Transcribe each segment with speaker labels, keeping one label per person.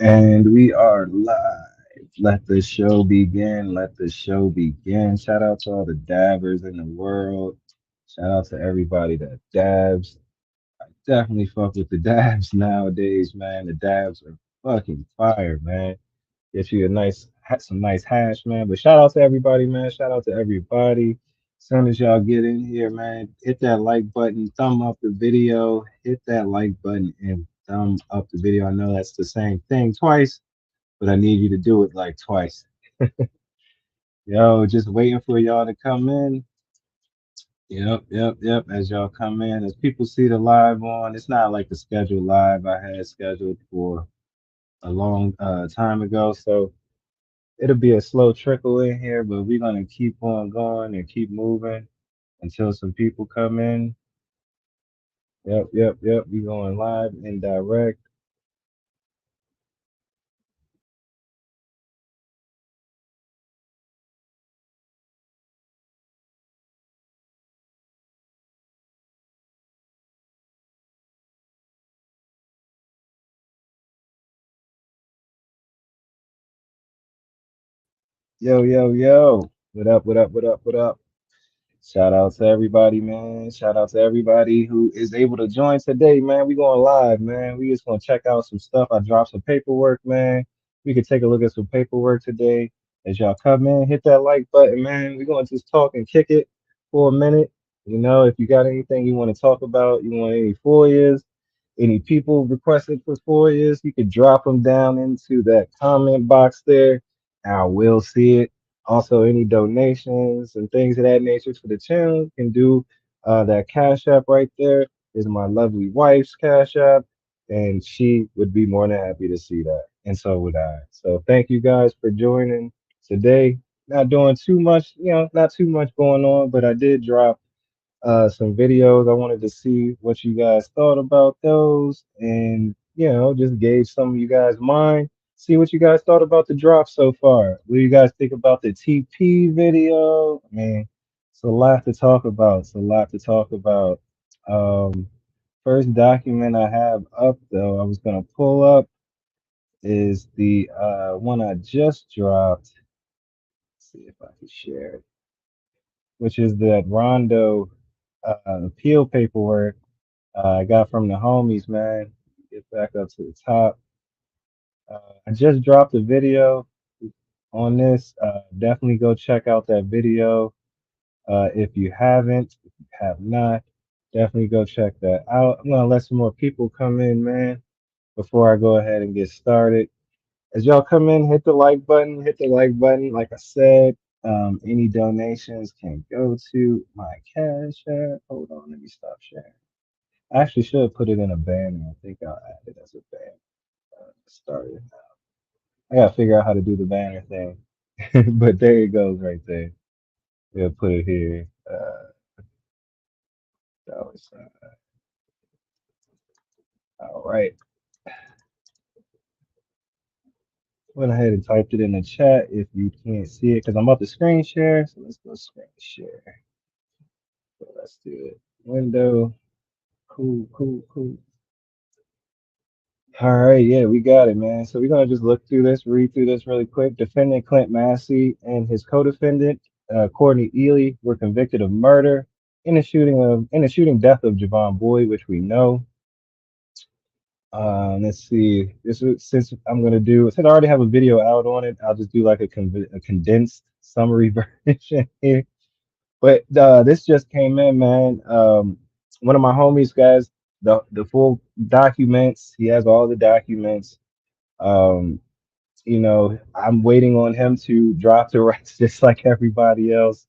Speaker 1: And we are live. Let the show begin. Let the show begin. Shout out to all the dabbers in the world. Shout out to everybody that dabs. Definitely fuck with the dabs nowadays, man. The dabs are fucking fire, man. Get you a some nice hash, man. But shout out to everybody, man. Shout out to everybody. As soon as y'all get in here, man, hit that like button, thumb up the video, hit that like button and thumb up the video. I know that's the same thing twice, but I need you to do it like twice. Yo, just waiting for y'all to come in. Yep. As y'all come in, as people see the live on, it's not like the scheduled live I had scheduled for a long time ago. So it'll be a slow trickle in here, but we're gonna keep on going and keep moving until some people come in. Yep. We going live and direct. Yo. What up? Shout out to everybody, man. Shout out to everybody who is able to join today, man. We going live, man. We just gonna check out some stuff. I dropped some paperwork, man. We could take a look at some paperwork today. As y'all come in, hit that like button, man. We're gonna just talk and kick it for a minute. You know, if you got anything you want to talk about, you want any FOIAs, any people requested for FOIAs, you could drop them down into that comment box there. I will see it. Also, any donations and things of that nature to the channel can do. That Cash App right there is my lovely wife's Cash App, and she would be more than happy to see that, and so would I. So thank you guys for joining today. Not doing too much, not too much going on, but I did drop some videos. I wanted to see what you guys thought about those and, just gauge some of you guys' mind. See what you guys thought about the drop so far. What do you guys think about the TP video? I mean, it's a lot to talk about. It's a lot to talk about. Um, First document I have up, though, I was going to pull up is the one I just dropped. See if I can share it, which is that Rondo appeal paperwork I got from the homies, man. Get back up to the top. I just dropped a video on this. Definitely go check out that video. If you haven't, if you have not, definitely go check that out. I'm gonna let some more people come in, man, before I go ahead and get started. As y'all come in, hit the like button, hit the like button. Like I said, any donations can go to my cash app. Hold on, let me stop sharing. I actually should put it in a banner. I think I'll add it as a banner. Start it. I gotta figure out how to do the banner thing. But there it goes right there. We'll put it here. All right. Went ahead and typed it in the chat if you can't see it because I'm about to screen share. So let's go screen share. So let's do it. Window. Cool. All right, yeah, we got it, man. So we're gonna just look through this, read through this really quick. Defendant Clint Massey and his co-defendant Courtney Ely were convicted of murder in the shooting death of Javon Boyd, which we know. Let's see. This is since I'm gonna do since I already have a video out on it, I'll just do like a condensed summary version here. But this just came in, man. One of my homies, guys, the full documents. He has all the documents. Um, I'm waiting on him to drop the rights just like everybody else.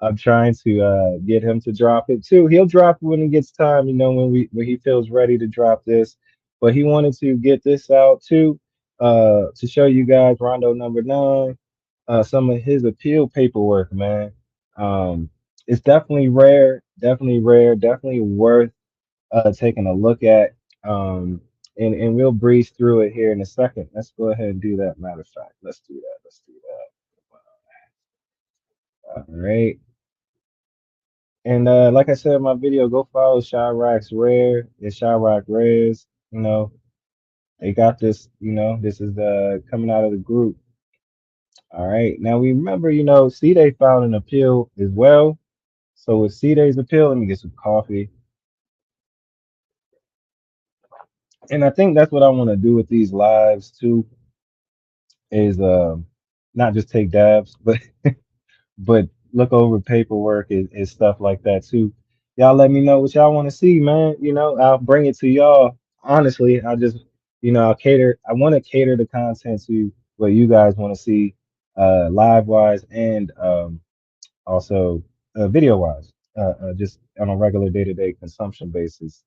Speaker 1: I'm trying to get him to drop it too. He'll drop it when he gets time, when he feels ready to drop this. But he wanted to get this out too, to show you guys Rondo number 9, some of his appeal paperwork, man. Um, it's definitely rare, definitely worth taking a look at. And we'll breeze through it here in a second. Let's go ahead and do that. Matter of fact, let's do that. Let's do that. All right. And like I said in my video, go follow Chirac Rare. It's Chirac Rares. You know, They got this, this is coming out of the group. All right. Now we remember, C-Day filed an appeal as well. So with C-Day's appeal, let me get some coffee. And I think that's what I want to do with these lives too, is not just take dabs, but look over paperwork and stuff like that too. Y'all let me know what y'all want to see, man. I'll bring it to y'all. Honestly, I'll just, I'll cater. I want to cater the content to what you guys want to see, live wise and also video wise, just on a regular day to day consumption basis.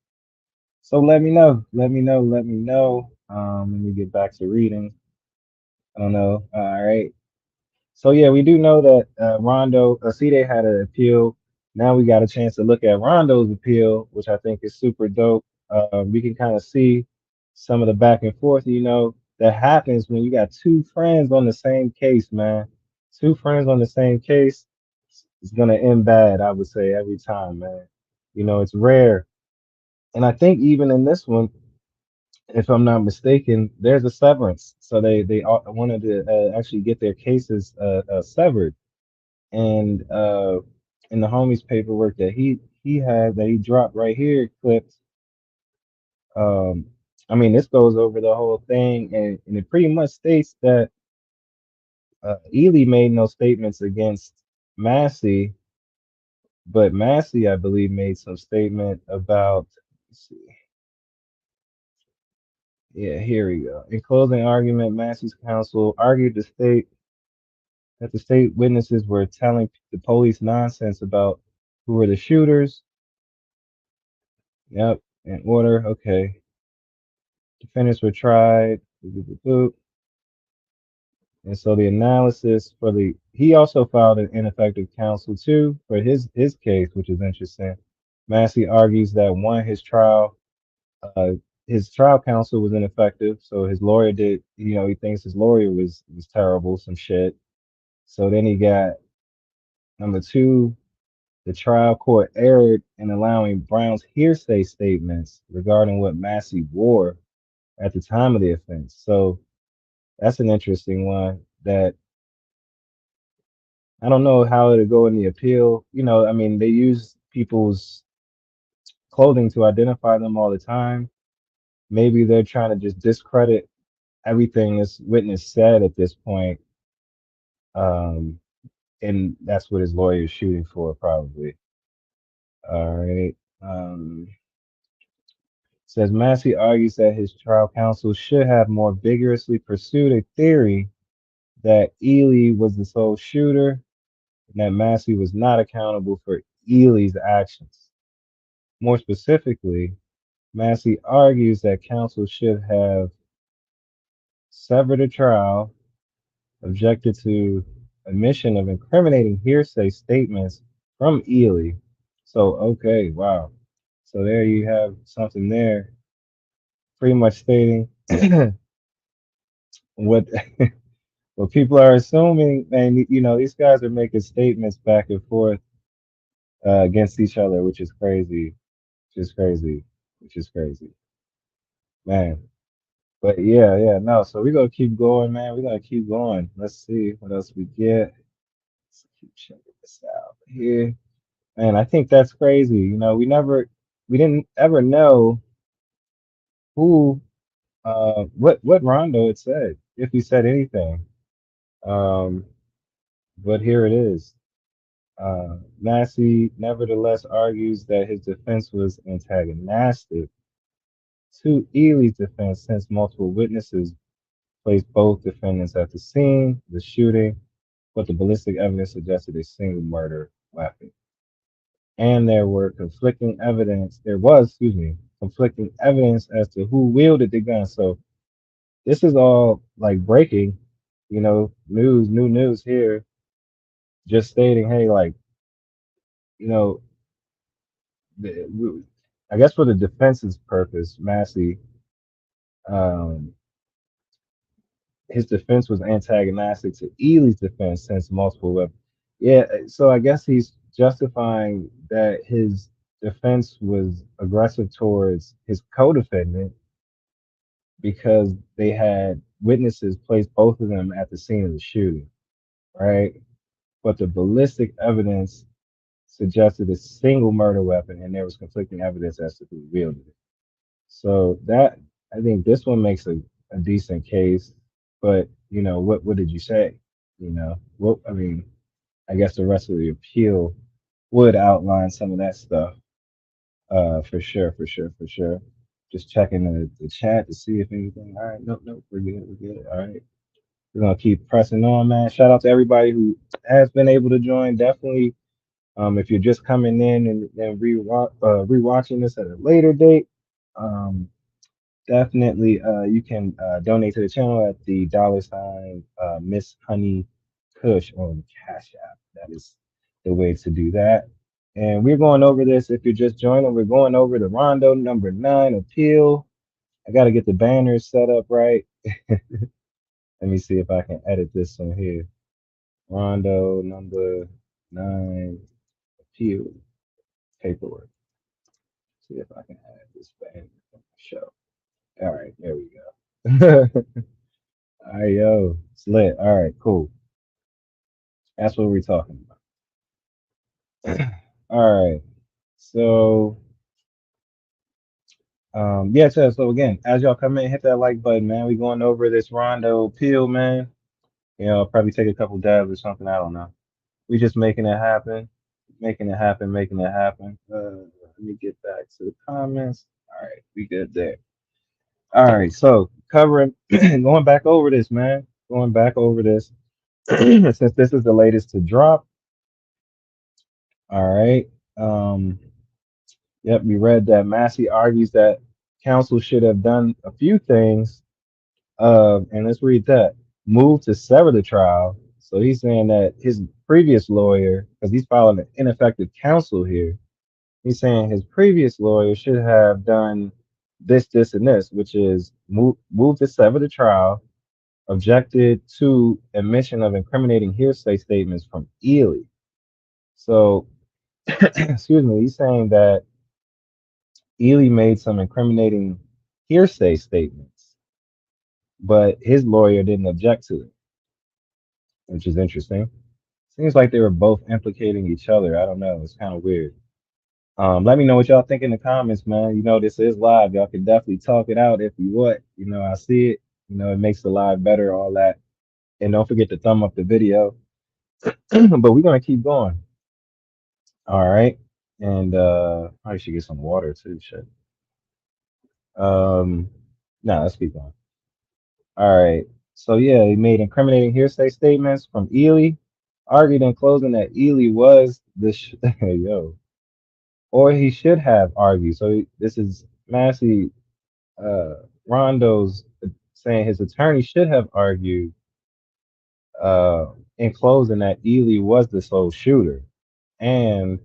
Speaker 1: So let me know. Let me know. Let me know. Let me get back to reading. I don't know. All right. So yeah, we do know that Rondo, C-Day had an appeal. Now we got a chance to look at Rondo's appeal, which I think is super dope. We can kind of see some of the back and forth, that happens when you got two friends on the same case, man. Two friends on the same case, it's gonna end bad, I would say, every time, man. It's rare. And I think even in this one, if I'm not mistaken, there's a severance. So they wanted to actually get their cases severed. And in the homie's paperwork that he had that he dropped right here, clipped. Um, I mean, this goes over the whole thing, and it pretty much states that Ely made no statements against Massey, but Massey, I believe, made some statement about. Let's see. Yeah, here we go. In closing argument, Massey's counsel argued that the state witnesses were telling the police nonsense about who were the shooters. Yep, in order. Okay. Defendants were tried. Boop, boop, boop, boop. And so the analysis for he also filed an ineffective counsel too for his case, which is interesting. Massey argues that one, uh, his trial counsel was ineffective. So his lawyer he thinks his lawyer was terrible, some shit. So then he got number two, the trial court erred in allowing Brown's hearsay statements regarding what Massey wore at the time of the offense. So that's an interesting one that I don't know how it'll go in the appeal. I mean, they use people's clothing to identify them all the time. Maybe they're trying to just discredit everything this witness said at this point. Um, and that's what his lawyer is shooting for, probably. All right. Says Massey argues that his trial counsel should have more vigorously pursued a theory that Ely was the sole shooter and that Massey was not accountable for Ely's actions. More specifically, Massey argues that counsel should have severed a trial, objected to admission of incriminating hearsay statements from Ely. So, okay, wow. So there you have something there, pretty much stating what what people are assuming. And these guys are making statements back and forth against each other, which is crazy, which is crazy, which is crazy, man. But yeah, yeah, no. So we're gonna keep going, man. We're gonna keep going. Let's see what else we get. Let's keep checking this out here. Man, I think that's crazy. We didn't ever know who, what Rondo had said, if he said anything. Um, but here it is. Massey nevertheless argues that his defense was antagonistic to Ely's defense since multiple witnesses placed both defendants at the scene, the shooting, but the ballistic evidence suggested a single murder weapon. And there was, excuse me, conflicting evidence as to who wielded the gun. So this is all like breaking, new news here, just stating, hey, like, you know, I guess for the defense's purpose, Massey, um, his defense was antagonistic to Ely's defense since multiple weapons. Yeah, so I guess he's justifying that his defense was aggressive towards his co-defendant, because they had witnesses place both of them at the scene of the shooting, right? But the ballistic evidence suggested a single murder weapon, and there was conflicting evidence as to who wielded it. So that I think this one makes a decent case. But what did you say? What I mean, I guess the rest of the appeal would outline some of that stuff. For sure, for sure, for sure. Just checking the chat to see if anything. All right, nope, nope, we're good, we're good. All right, we're gonna keep pressing on, man. Shout out to everybody who has been able to join. Definitely, if you're just coming in and rewatching this at a later date, um, definitely you can donate to the channel at the $ Miss Honey Kush on Cash App. That is the way to do that. And we're going over this. If you're just joining, we're going over the Rondo #9 appeal. I got to get the banners set up right. Let me see if I can edit this on here. Rondo #9 appeal paperwork. See if I can add this banner on the show. All right, there we go. All right, yo, it's lit. All right, cool. That's what we're talking about. All right. So, yeah, so again, as y'all come in, hit that like button, man. We going over this Rondo appeal, man. I'll probably take a couple dabs or something. I don't know. We just making it happen, making it happen, making it happen. Let me get back to the comments. All right, we good there. All right, so covering, going back over this, man. Going back over this, since this is the latest to drop. All right. Um, yep, we read that Massey argues that counsel should have done a few things. And let's read that. Move to sever the trial. So he's saying that his previous lawyer, because he's filing an ineffective counsel here, he's saying his previous lawyer should have done this, this, and this, which is move to sever the trial, objected to admission of incriminating hearsay statements from Ely. So, excuse me, he's saying that Ely made some incriminating hearsay statements, but his lawyer didn't object to it, which is interesting. Seems like they were both implicating each other. I don't know. It's kind of weird. Let me know what y'all think in the comments, man. This is live. Y'all can definitely talk it out if you want. I see it. It makes the live better, all that. And don't forget to thumb up the video. But we're gonna keep going. All right. And I should get some water too. Shit. Um, no, let's keep going. All right. So yeah, he made incriminating hearsay statements from Ely, argued in closing that Ely was the yo, or he should have argued. So this is Massey Rondo's saying his attorney should have argued uh, in closing that Ely was the sole shooter, and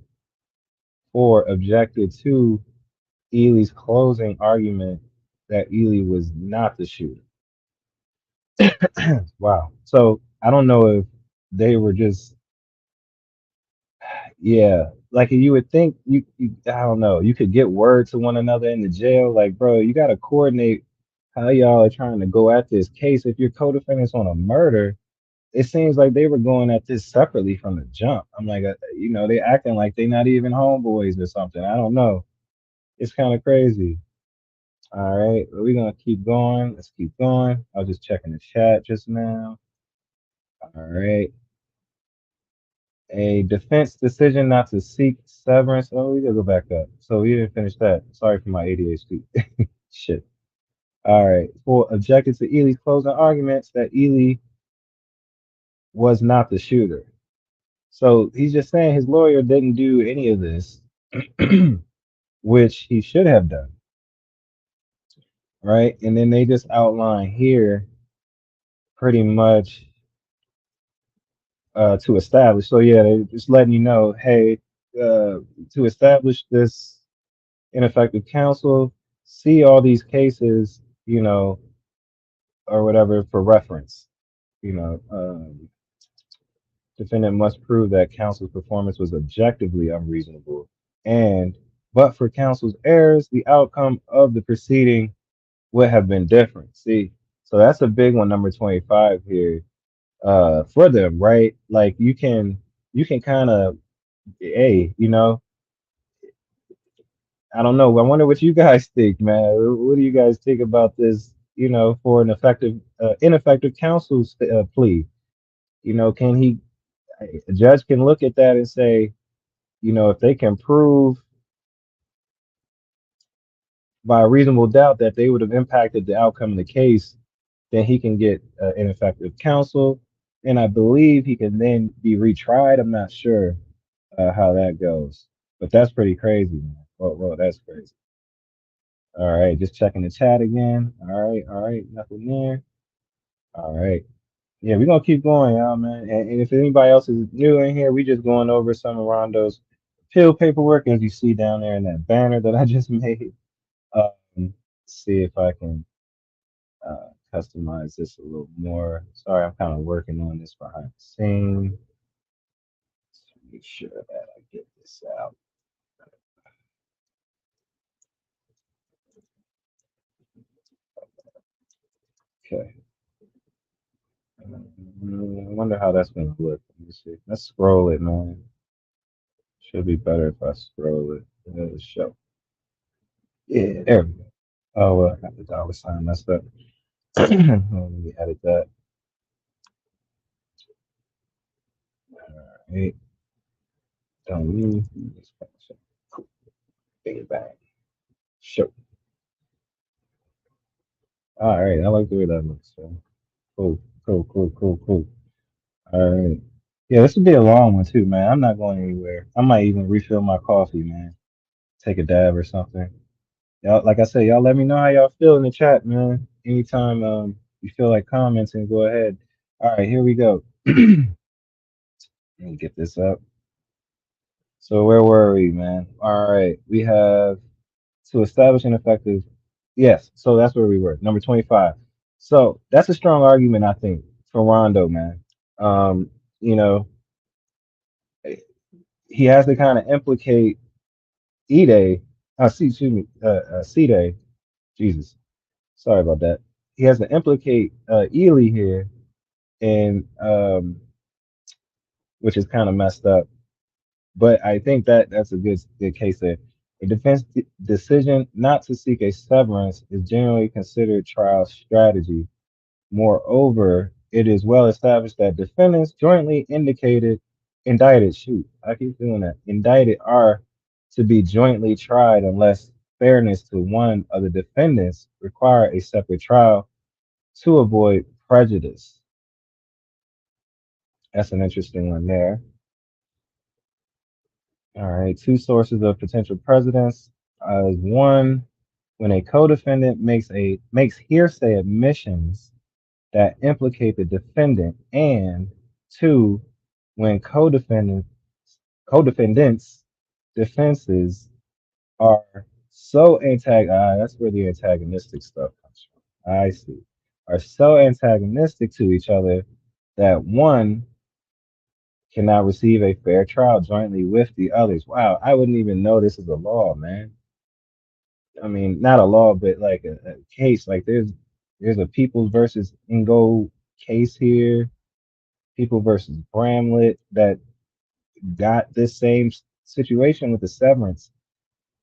Speaker 1: or objected to Ely's closing argument that Ely was not the shooter. Wow. So I don't know if they were just, yeah, like you would think I don't know, you could get word to one another in the jail. Like, bro, you got to coordinate how y'all are trying to go at this case. If you're co-defendants on a murder, it seems like they were going at this separately from the jump. I'm like, they acting like they not even homeboys or something. I don't know. It's kind of crazy. All right, but we're gonna keep going. Let's keep going. I was just checking the chat just now. All right. A defense decision not to seek severance. Oh, we gotta go back up. So we didn't finish that. Sorry for my ADHD. Shit. All right. For objected to Ely's closing arguments that Ely was not the shooter. So he's just saying his lawyer didn't do any of this, which he should have done. Right. And then they just outline here pretty much to establish. So yeah, they're just letting you know, hey, to establish this ineffective counsel, see all these cases, or whatever for reference. Defendant must prove that counsel's performance was objectively unreasonable, and but for counsel's errors, the outcome of the proceeding would have been different. See, so that's a big one, number 25 here, for them, right? Like you can kind of, hey, I don't know. I wonder what you guys think, man. What do you guys think about this? For an ineffective counsel plea. Can he? A judge can look at that and say, if they can prove by a reasonable doubt that they would have impacted the outcome of the case, then he can get ineffective counsel, and I believe he can then be retried. I'm not sure how that goes, but that's pretty crazy, man. Well, that's crazy. All right, just checking the chat again. All right, nothing there. All right. Yeah, we're gonna keep going, y'all, man. And if anybody else is new in here, we just going over some of Rondo's appeal paperwork, as you see down there in that banner that I just made. See if I can customize this a little more. Sorry, I'm kind of working on this behind the scenes. Make sure that I get this out. Okay. I wonder how that's gonna look. Let me see. Let's scroll it, man. Should be better if I scroll it. Show. Yeah, there we go. Oh, well, I got the dollar sign messed up. Let me edit that. All right. Don't move. Cool. Big bang. Show. All right. I like the way that looks. So cool. Cool. Cool. Cool. Cool. All right. Yeah, this would be a long one too, man. I'm not going anywhere. I might even refill my coffee, man. Take a dab or something. Y'all, like I said, y'all let me know how y'all feel in the chat, man. Anytime you feel like commenting, go ahead. All right, here we go. Let me get this up. So where were we, man? All right, we have to establish an effective. Yes, so that's where we were. Number 25. So that's a strong argument, I think, for Rondo, man. Um, you know, he has to kind of implicate Ide, excuse me, Cide, Jesus, sorry about that. He has to implicate Ely here, and which is kind of messed up. But I think that that's a good case there. A defense decision not to seek a severance is generally considered trial strategy. Moreover, it is well established that defendants jointly indicted, shoot, I keep doing that, indicted are to be jointly tried unless fairness to one of the defendants require a separate trial to avoid prejudice. That's an interesting one there. All right, two sources of potential precedents. One, when a co-defendant makes hearsay admissions that implicate the defendant, and two, when co-defendants defenses are that's where the antagonistic stuff comes from. I see. Are so antagonistic to each other that one cannot receive a fair trial jointly with the others. Wow, I wouldn't even know this is a law, man. I mean, not a law, but like a case. Like there's a People versus Ingo case here, People versus Bramlett, that got this same situation with the severance.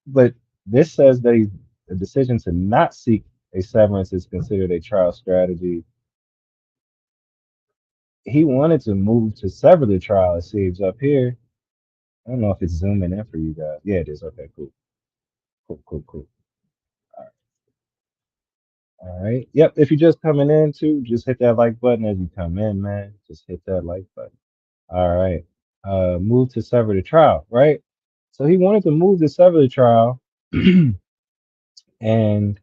Speaker 1: But this says that the decision to not seek a severance is considered a trial strategy. He wanted to move to sever the trial, it seems up here. I don't know if it's zooming in for you guys. Yeah, it is. Okay, cool. Cool, cool, cool. All right. Yep. If you're just coming in too, just hit that like button as you come in, man. Just hit that like button. All right. Move to sever the trial, right? So he wanted to move to sever the trial, and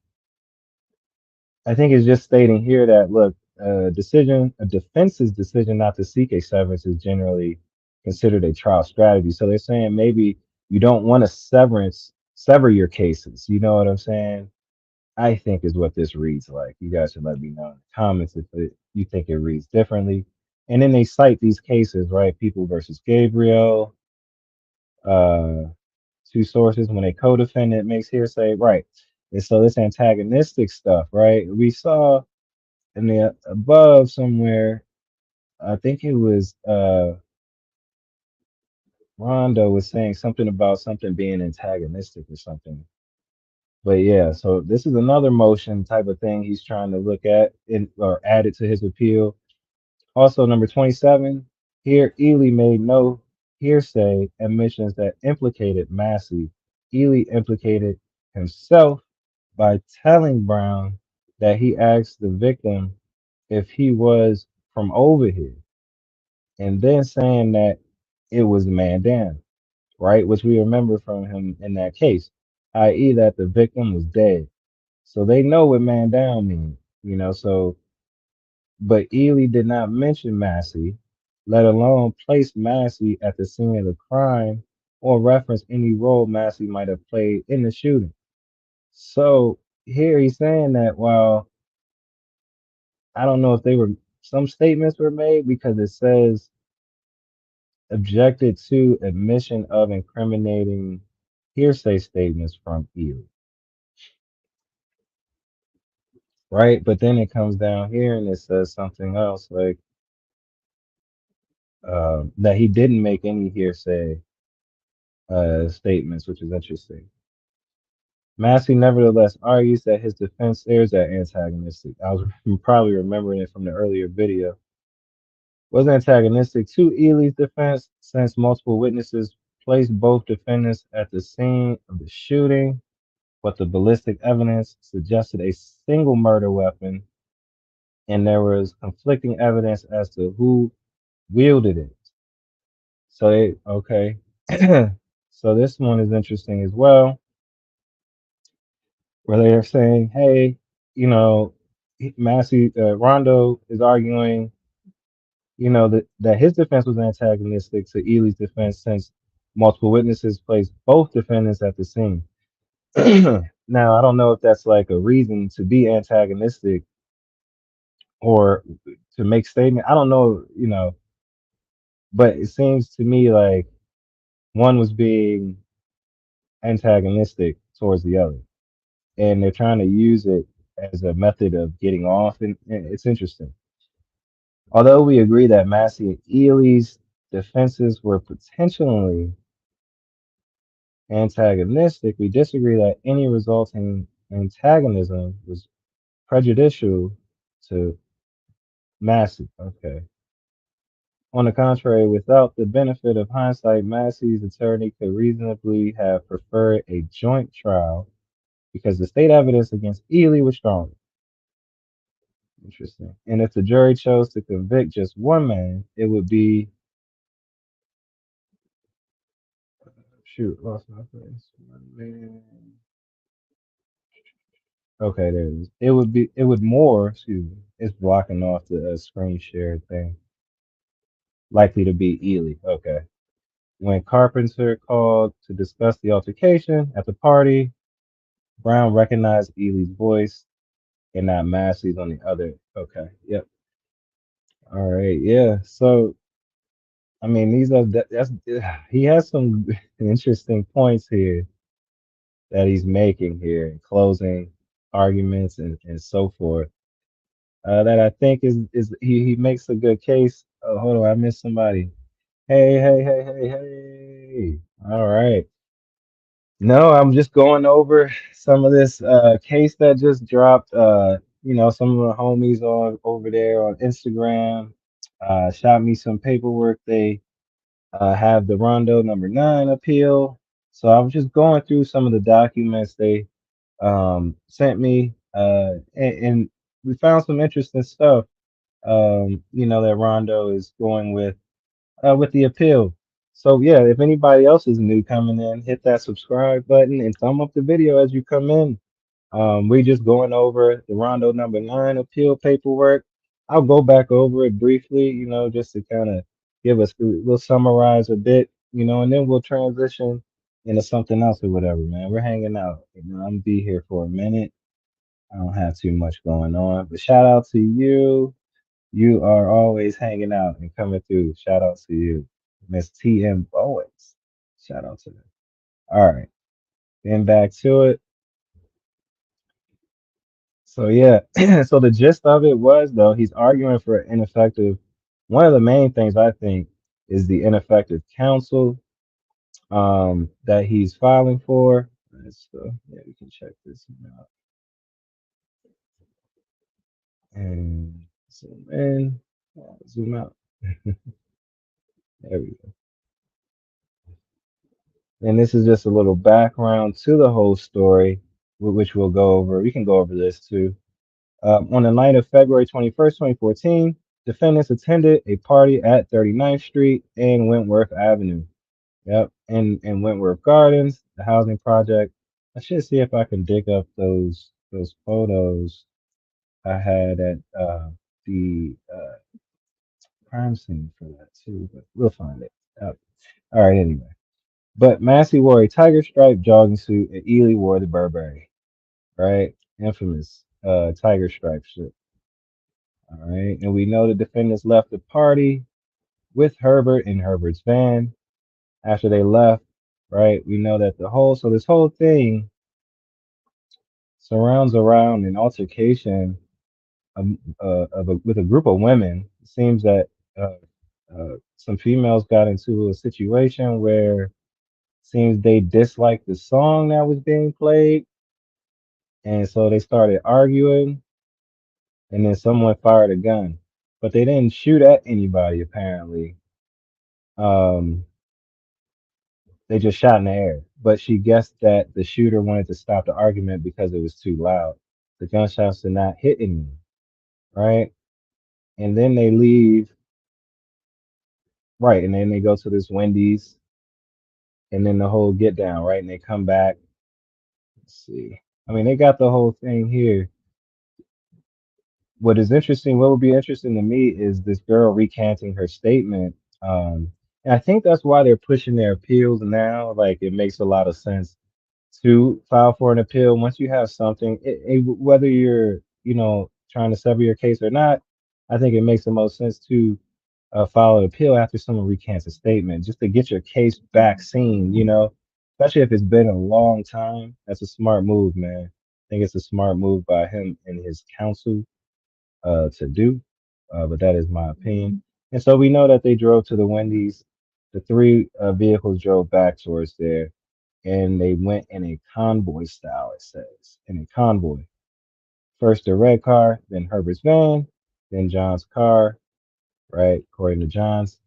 Speaker 1: I think it's just stating here that look, a defense's decision not to seek a severance is generally considered a trial strategy. So they're saying maybe you don't want to sever your cases. You know what I'm saying? I think is what this reads like. You guys should let me know in the comments if you think it reads differently. And then they cite these cases, right? People versus Gabriel, uh, two sources when a co-defendant makes hearsay, right? And so this antagonistic stuff, right? We saw in the above somewhere, I think it was Rondo was saying something about something being antagonistic or something. But yeah, so this is another motion type of thing he's trying to look at in, or add it to his appeal. Also, number 27, here Ely made no hearsay admissions that implicated Massey. Ely implicated himself by telling Brown that he asked the victim if he was from over here, and then saying that it was a man down, right? Which we remember from him in that case, i.e., that the victim was dead. So they know what man down means, you know. So, but Ely did not mention Massey, let alone place Massey at the scene of the crime or reference any role Massey might have played in the shooting. So here he's saying that while I don't know if they were some statements were made because it says objected to admission of incriminating hearsay statements from Ely, right? But then it comes down here and it says something else like that he didn't make any hearsay statements, which is interesting. Massey nevertheless argues that his defense airs at antagonistic. I was probably remembering it from the earlier video. Was antagonistic to Ely's defense since multiple witnesses placed both defendants at the scene of the shooting, but the ballistic evidence suggested a single murder weapon, and there was conflicting evidence as to who wielded it. So, okay. So this one is interesting as well, where they're saying, hey, you know, Massey, Rondo is arguing, you know, that his defense was antagonistic to Ely's defense since multiple witnesses placed both defendants at the scene. Now, I don't know if that's like a reason to be antagonistic or to make statement. I don't know, you know, but it seems to me like one was being antagonistic towards the other, and they're trying to use it as a method of getting off, and it's interesting. Although we agree that Massey and Ely's defenses were potentially antagonistic, we disagree that any resulting antagonism was prejudicial to Massey. Okay. On the contrary, without the benefit of hindsight, Massey's attorney could reasonably have preferred a joint trial because the state evidence against Ely was stronger. Interesting. And if the jury chose to convict just one man, it would be shoot, lost my place. One man. Okay, there it is. It would more, excuse me, it's blocking off the screen share thing. Likely to be Ely. Okay. When Carpenter called to discuss the altercation at the party, Brown recognized Ely's voice and not Massey's on the other. Okay. Yep. All right. Yeah. So, I mean, these are that's he has some interesting points here that he's making here, closing arguments and so forth. That I think is he makes a good case. Oh, hold on, I missed somebody. Hey, hey, hey, hey, hey. All right. No, I'm just going over some of this case that just dropped. You know, some of the homies on over there on Instagram shot me some paperwork. They have the Rondo number 9 appeal. So I was just going through some of the documents they sent me, and we found some interesting stuff. You know, that Rondo is going with the appeal. So yeah, if anybody else is new coming in, hit that subscribe button and thumb up the video as you come in. We just going over the Rondo number 9 appeal paperwork. I'll go back over it briefly, you know, just to kind of give us, we'll summarize a bit, you know, and then we'll transition into something else or whatever, man. We're hanging out. You know, I'm gonna be here for a minute. I don't have too much going on, but shout out to you. You are always hanging out and coming through. Shout out to you, Miss TM Bowens. Shout out to them. All right, then back to it. So yeah, so the gist of it was though he's arguing for ineffective. One of the main things I think is the ineffective counsel that he's filing for. So yeah, we can check this out and zoom in, zoom out. There we go. And this is just a little background to the whole story, which we'll go over. We can go over this too. On the night of February 21st, 2014, defendants attended a party at 39th Street and Wentworth Avenue. Yep, in Wentworth Gardens, the housing project. I should see if I can dig up those photos I had at the crime scene for that too, but we'll find it. All right, anyway. But Massey wore a tiger stripe jogging suit and Ely wore the Burberry, right? Infamous tiger stripe shirt. All right. And we know the defendants left the party with Herbert in Herbert's van. After they left, right, we know that this whole thing surrounds around an altercation with a group of women. It seems that uh, some females got into a situation where seems they disliked the song that was being played, and so they started arguing, and then someone fired a gun, but they didn't shoot at anybody apparently. Um, they just shot in the air, but she guessed that the shooter wanted to stop the argument because it was too loud. The gunshots did not hit anyone, right? And then they leave, right? And then they go to this Wendy's, and then the whole get down, right? And they come back. Let's see. I mean, they got the whole thing here. What would be interesting to me is this girl recanting her statement. And I think that's why they're pushing their appeals now. Like it makes a lot of sense to file for an appeal once you have something, whether you're, trying to sever your case or not. I think it makes the most sense to file an appeal after someone recants a statement, just to get your case back seen. Especially if it's been a long time. That's a smart move, man. I think it's a smart move by him and his counsel to do, but that is my opinion. And so we know that they drove to the Wendy's. The three vehicles drove back towards there, and they went in a convoy style, it says, in a convoy. First the red car, then Herbert's van, then John's car, right? According to John's.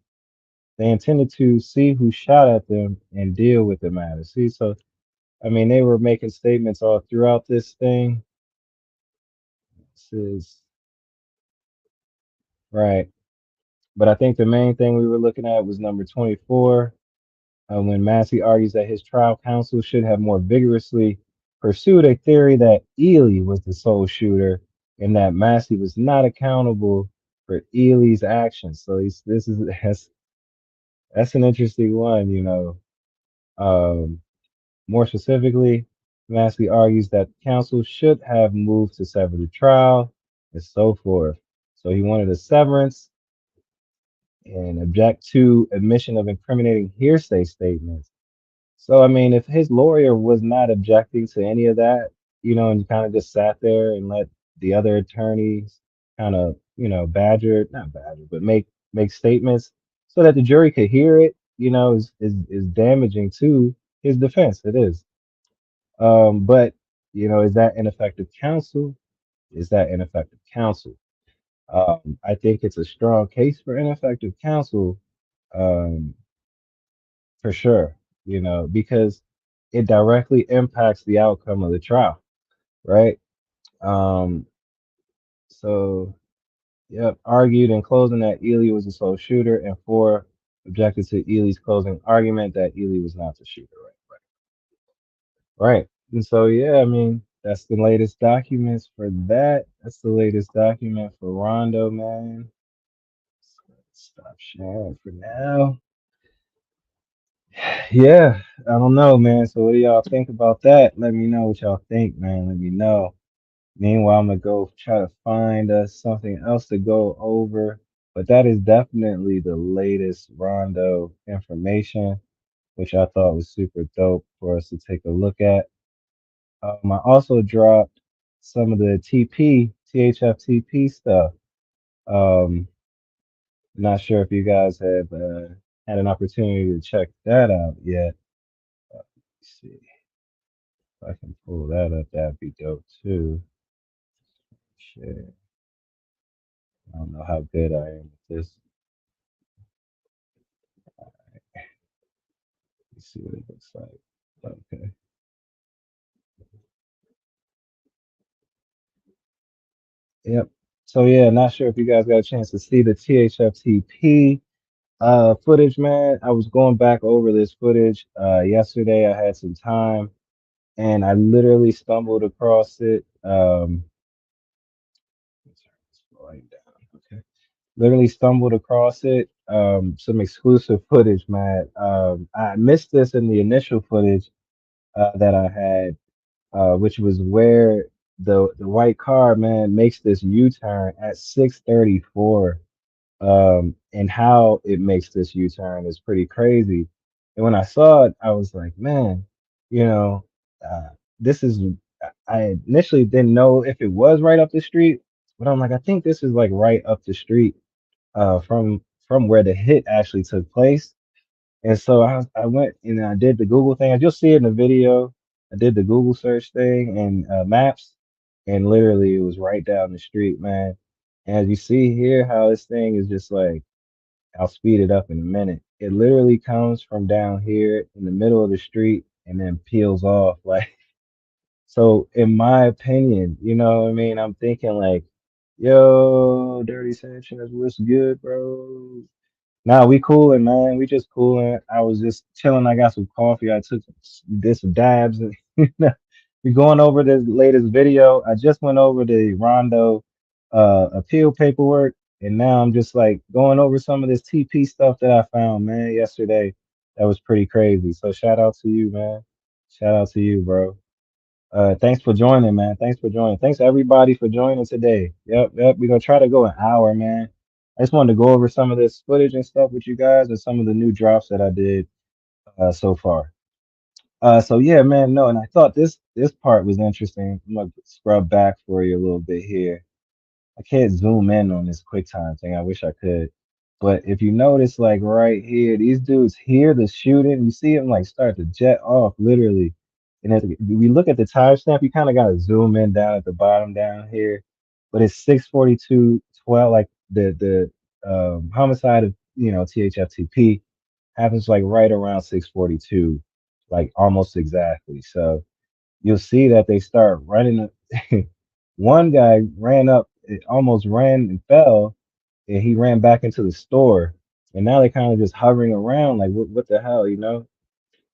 Speaker 1: They intended to see who shot at them and deal with the matter. See, so I mean, they were making statements all throughout this thing. This is right. But I think the main thing we were looking at was number 24, when Massey argues that his trial counsel should have more vigorously pursued a theory that Ely was the sole shooter and that Massey was not accountable for Ely's actions. So this is that's an interesting one. Um, More specifically, Massey argues that counsel should have moved to sever the trial and so forth. So he wanted a severance and object to admission of incriminating hearsay statements. So, I mean, if his lawyer was not objecting to any of that, and kind of just sat there and let the other attorneys kind of, not badger, but make statements so that the jury could hear it, is damaging to his defense. It is. But, is that ineffective counsel? Is that ineffective counsel? I think it's a strong case for ineffective counsel, um, for sure, because it directly impacts the outcome of the trial, right? Um, so, yep, argued in closing that Ely was the sole shooter, and four objected to Ely's closing argument that Ely was not the shooter, right? And so, yeah, I mean, that's the latest documents for that. That's the latest document for Rondo, man. Stop sharing for now. Yeah, I don't know, man. So, what do y'all think about that? Let me know what y'all think, man. Let me know. Meanwhile, I'm gonna go try to find us something else to go over. But that is definitely the latest Rondo information, which I thought was super dope for us to take a look at. I also dropped. some of the THFTP stuff. Um, Not sure if you guys have had an opportunity to check that out yet. Let's see if I can pull that up. That'd be dope too. Shit, I don't know how good I am with this. Let's see what it looks like. Okay. Yep. So yeah, not sure if you guys got a chance to see the THFTP footage, man. I was going back over this footage yesterday. I had some time and I literally stumbled across it. Let me turn this volume down. Okay. Literally stumbled across it. Some exclusive footage, man. I missed this in the initial footage that I had, which was where the white car, man, makes this U-turn at 6:34. And how it makes this U-turn is pretty crazy. And when I saw it, I was like, man, you know, this is. I initially didn't know if it was right up the street, but I'm like, I think this is like right up the street from where the hit actually took place. And so I went and I did the Google thing. As you'll see it in the video, I did the Google search thing and maps, and literally it was right down the street, man. And as you see here, how this thing is just like, I'll speed it up in a minute. It literally comes from down here in the middle of the street and then peels off. Like, so in my opinion, you know what I mean? I'm thinking like, yo, Dirty Sanchez, what's good, bro? Nah, we cooling, man. We just cooling. I was just chilling. I got some coffee. I did some dabs. And we going over this latest video. I just went over the Rondo appeal paperwork, and now I'm just like going over some of this TP stuff that I found, man, yesterday. That was pretty crazy. So shout out to you, man. Shout out to you, bro. Thanks for joining, man. Thanks for joining. Thanks everybody for joining today. Yep. We're gonna try to go an hour, man. I just wanted to go over some of this footage and stuff with you guys and some of the new drops that I did so far. So yeah, man, no, and I thought this part was interesting. I'm gonna scrub back for you a little bit here. I can't zoom in on this QuickTime thing. I wish I could. But if you notice, like right here, these dudes hear the shooting. You see them like start to jet off, literally. And as we look at the timestamp, you kind of got to zoom in down at the bottom down here. But it's 6:42:12. Like the homicide of THFTP happens like right around 6:42, like almost exactly. So you'll see that they start running. One guy ran up, almost ran and fell, and he ran back into the store. And now they're kind of just hovering around, like, what the hell, you know?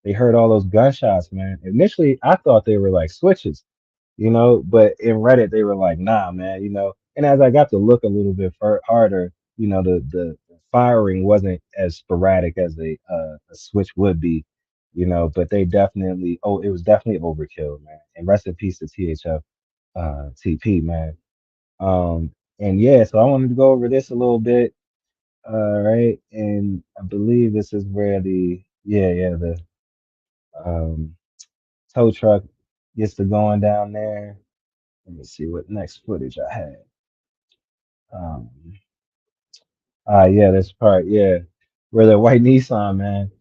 Speaker 1: They heard all those gunshots, man. Initially, I thought they were like switches, but in Reddit, they were like, nah, man, And as I got to look a little bit harder, the firing wasn't as sporadic as a switch would be, but they definitely, it was definitely overkill, man. And rest in peace to THF TP, man. Um, and yeah, so I wanted to go over this a little bit, right? And I believe this is where the um tow truck gets to going down there. Let me see what next footage I had. Um, yeah, this part, yeah, where the white Nissan, man.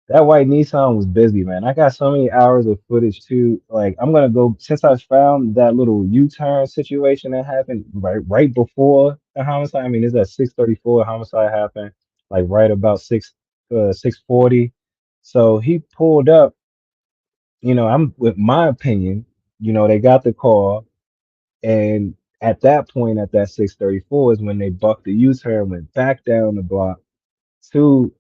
Speaker 1: That white Nissan was busy, man. I got so many hours of footage too. Like, I'm gonna go since I found that little U-turn situation that happened right before the homicide. I mean, it's at 6:34. Homicide happened like right about 6:40. So he pulled up. I'm with my opinion. They got the call, and at that point, at that 6:34 is when they bucked the U-turn, went back down the block to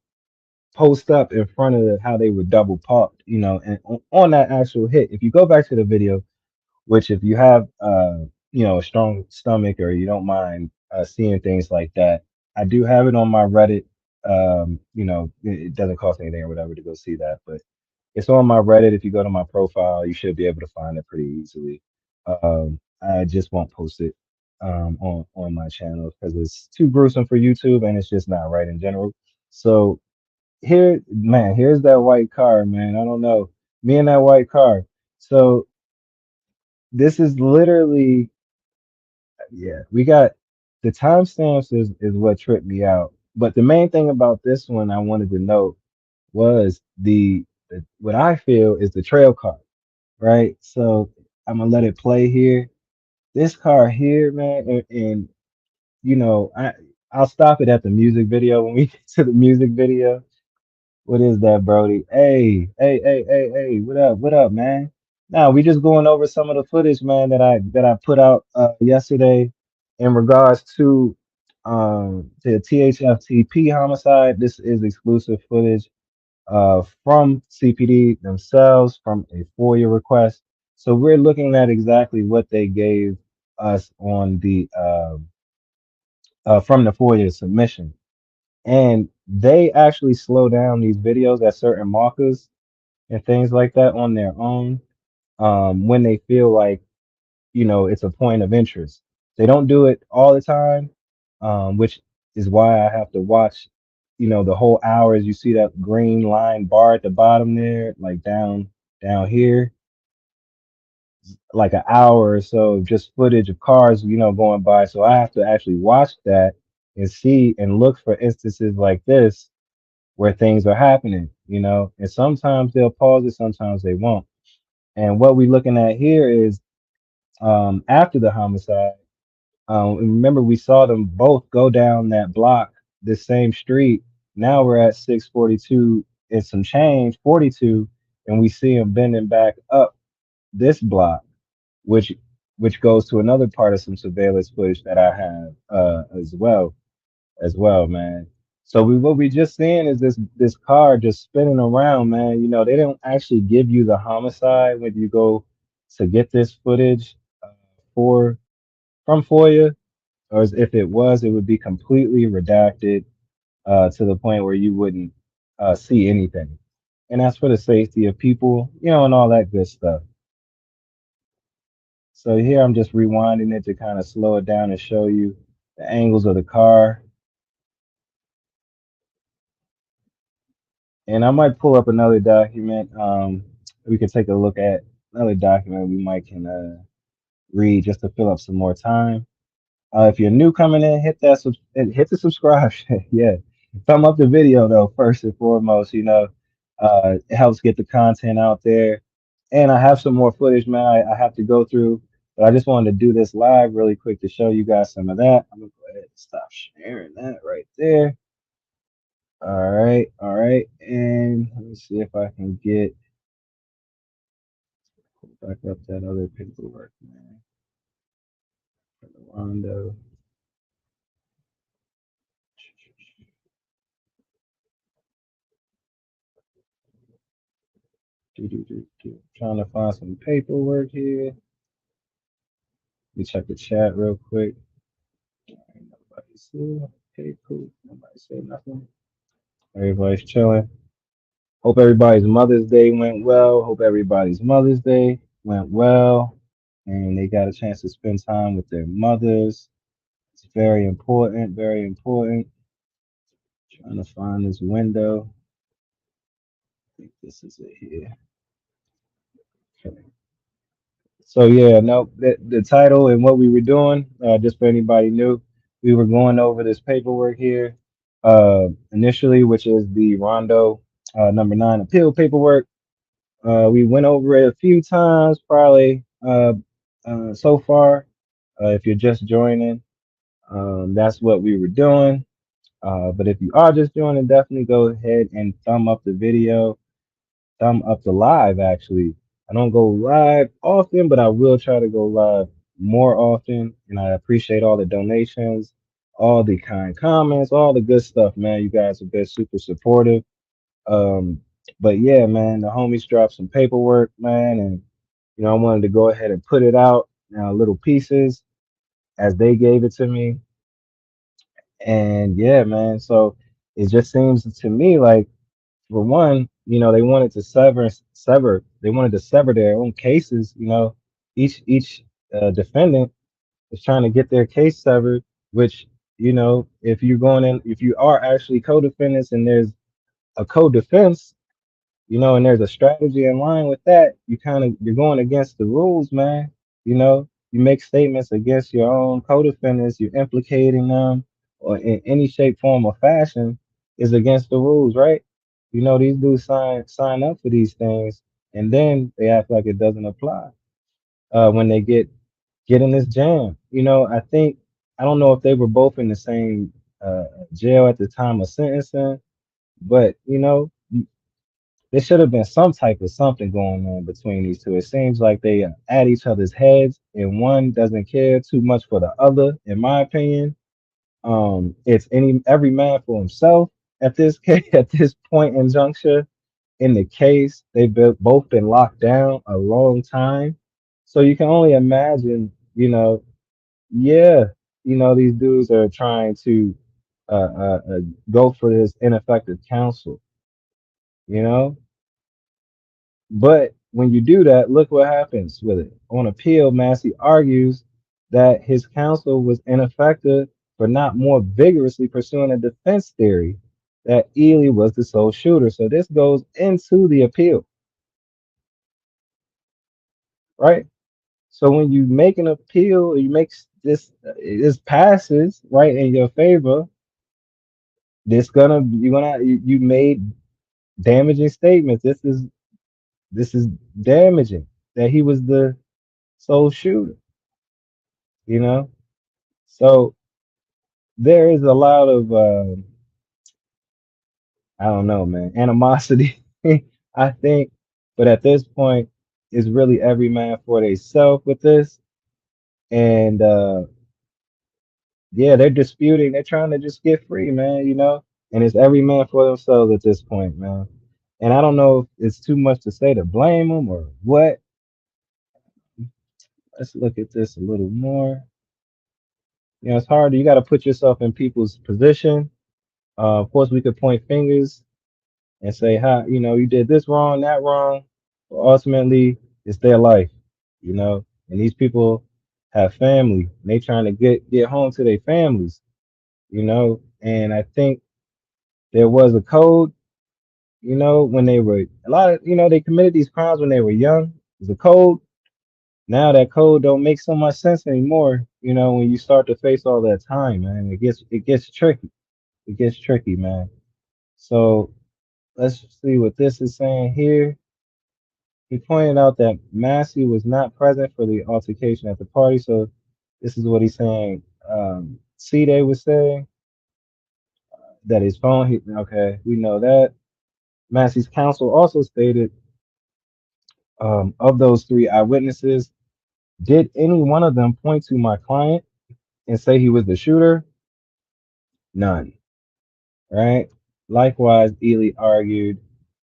Speaker 1: post up in front of how they were double parked, and on that actual hit. If you go back to the video, which if you have a strong stomach or you don't mind seeing things like that, I do have it on my Reddit. It doesn't cost anything or whatever to go see that, but it's on my Reddit. If you go to my profile, you should be able to find it pretty easily. I just won't post it on my channel because it's too gruesome for YouTube and it's just not right in general. So here, man, here's that white car, man. I don't know. Me and that white car. So this is literally, yeah, we got the timestamps is what tripped me out. But the main thing about this one I wanted to note was the what I feel is the trail card, right? So I'm gonna let it play here. This car here, man, and you know, I'll stop it at the music video when we get to the music video. What is that, Brody? Hey, what up, man? Now we just going over some of the footage, man, that I put out yesterday in regards to the THFTP homicide. This is exclusive footage from CPD themselves from a FOIA request. So we're looking at exactly what they gave us on the from the FOIA submission, and they actually slow down these videos at certain markers and things like that on their own when they feel like, you know, it's a point of interest. They don't do it all the time, which is why I have to watch, you know, the whole hour. As you see that green line bar at the bottom there, like down here, like an hour or so of just footage of cars, you know, going by. So I have to actually watch that and see and look for instances like this where things are happening, you know. And sometimes they'll pause it, sometimes they won't. And what we're looking at here is after the homicide. And remember, we saw them both go down that block, the same street. Now we're at 642 and some change, 42, and we see them bending back up this block, which which goes to another part of some surveillance footage that I have as well, man. So what we just seeing is this car just spinning around, man. You know, they don't actually give you the homicide when you go to get this footage for from FOIA, or as if it was, it would be completely redacted to the point where you wouldn't see anything. And that's for the safety of people, you know, and all that good stuff. So here I'm just rewinding it to kind of slow it down and show you the angles of the car. And I might pull up another document. We can take a look at another document we might can read just to fill up some more time. If you're new coming in, hit the subscribe. Yeah, thumb up the video though first and foremost. You know, it helps get the content out there. And I have some more footage, man. I have to go through, but I just wanted to do this live really quick to show you guys some of that. I'm gonna go ahead and stop sharing that right there. All right. And let me see if I can get back up that other paperwork, man. For the Rondo. Trying to find some paperwork here. Let me check the chat real quick. Ain't nobody see. Okay, cool. Nobody said nothing. Everybody's chilling. Hope everybody's Mother's Day went well. Hope everybody's Mother's Day went well. And they got a chance to spend time with their mothers. It's very important, very important. Trying to find this window. I think this is it here. Okay. So yeah, no, the title and what we were doing, just for anybody new, we were going over this paperwork here, initially, which is the Rondo number 9 appeal paperwork. We went over it a few times, probably so far. If you're just joining, that's what we were doing. But if you are just joining, definitely go ahead and thumb up the video. I'm up to live actually. I don't go live often, but I will try to go live more often. And I appreciate all the donations, all the kind comments, all the good stuff, man. You guys have been super supportive. Um, but yeah, man, the homies dropped some paperwork, man, and you know, I wanted to go ahead and put it out now, little pieces as they gave it to me. And yeah, man, so it just seems to me like for one, you know, they wanted to they wanted to sever their own cases. You know, each defendant is trying to get their case severed. Which, you know, if you're going in, if you are actually co-defendants and there's a co-defense, you know, and there's a strategy in line with that, you're going against the rules, man. You make statements against your own co-defendants, you're implicating them, or in any shape, form, or fashion is against the rules, right? These dudes sign up for these things, and then they act like it doesn't apply when they get in this jam. I don't know if they were both in the same jail at the time of sentencing, but there should have been some type of something going on between these two. It seems like they are at each other's heads, and one doesn't care too much for the other, in my opinion. It's every man for himself at this case, at this point in juncture in the case. Both been locked down a long time, so you can only imagine. Yeah, these dudes are trying to go for this ineffective counsel. You know, But when you do that, look what happens with it. On appeal, Massey argues that his counsel was ineffective for not more vigorously pursuing a defense theory that Ely was the sole shooter. So this goes into the appeal, right? So when you make an appeal, you make this passes right in your favor. You made damaging statements. This is damaging that he was the sole shooter. You know, so there is a lot of I don't know, man, animosity. I think, but at this point, it's really every man for themselves with this, and yeah, they're disputing. They're trying to just get free, man. And it's every man for themselves at this point, man. And I don't know if it's too much to say to blame them or what. Let's look at this a little more. It's hard. You got to put yourself in people's position. Of course, we could point fingers and say how you did this wrong, that wrong. But ultimately, it's their life, and these people have family. And they trying to get home to their families, And I think there was a code, when they were a lot of they committed these crimes when they were young. There's a code. Now that code don't make so much sense anymore. When you start to face all that time, man, it gets tricky. It gets tricky, man. So let's see what this is saying here. He pointed out that Massey was not present for the altercation at the party, so this is what he's saying. C-Day was saying that his phone. Okay, we know that. Massey's counsel also stated, of those three eyewitnesses, did any one of them point to my client and say he was the shooter? None. Right. Likewise, Ely argued,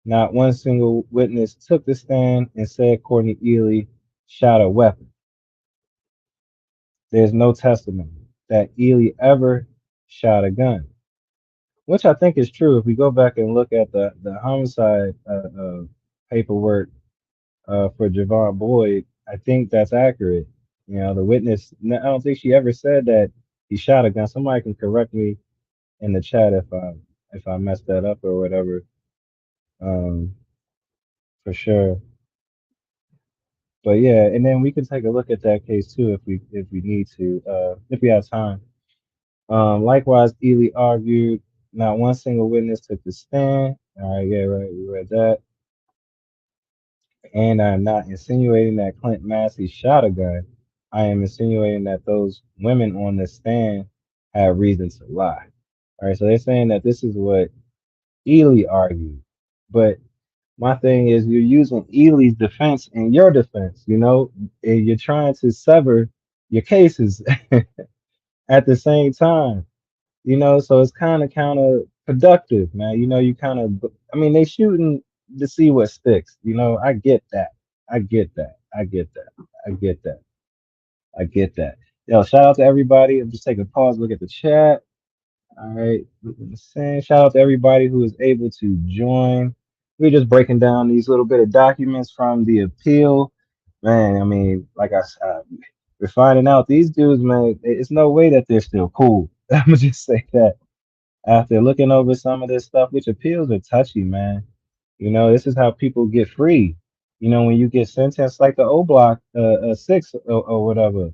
Speaker 1: not one single witness took the stand and said Courtney Ely shot a weapon. There's no testimony that Ely ever shot a gun, which I think is true. If we go back and look at the homicide paperwork for Javon Boyd, I think that's accurate. The witness, I don't think she ever said that he shot a gun. Somebody can correct me in the chat if I messed that up or whatever, um, for sure. But yeah, and then we can take a look at that case too if we need to, if we have time. Likewise, Ely argued not one single witness took the stand. All right, yeah, right, we read that. And I'm not insinuating that Clint Massey shot a gun. I am insinuating that those women on the stand have reason to lie. All right, so they're saying that this is what Ely argued. But my thing is, you're using Ely's defense in your defense, and you're trying to sever your cases at the same time. So it's kind of counterproductive, man. You kind of, I mean, they shooting to see what sticks. I get that. I get that. I get that. I get that. I get that. Yo, shout out to everybody. I'm just taking a pause, look at the chat. All right. Saying shout out to everybody who is able to join. We're just breaking down these little bit of documents from the appeal. Man, I mean, like I said, we're finding out these dudes, man, it's no way that they're still cool. I'm gonna just say that after looking over some of this stuff, which appeals are touchy, man. This is how people get free. when you get sentenced like the O Block six or whatever,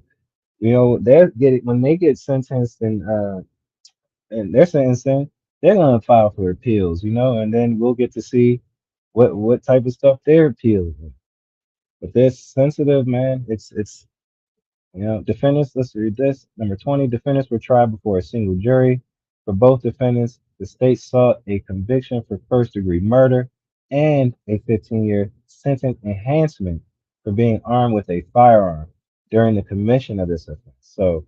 Speaker 1: they're getting when they get sentenced and they're sentencing, they're gonna file for appeals, and then we'll get to see what type of stuff they're appealing. But they're sensitive, man. Defendants, let's read this. Number 20, defendants were tried before a single jury. For both defendants, the state sought a conviction for first degree murder and a 15-year sentence enhancement for being armed with a firearm during the commission of this offense. So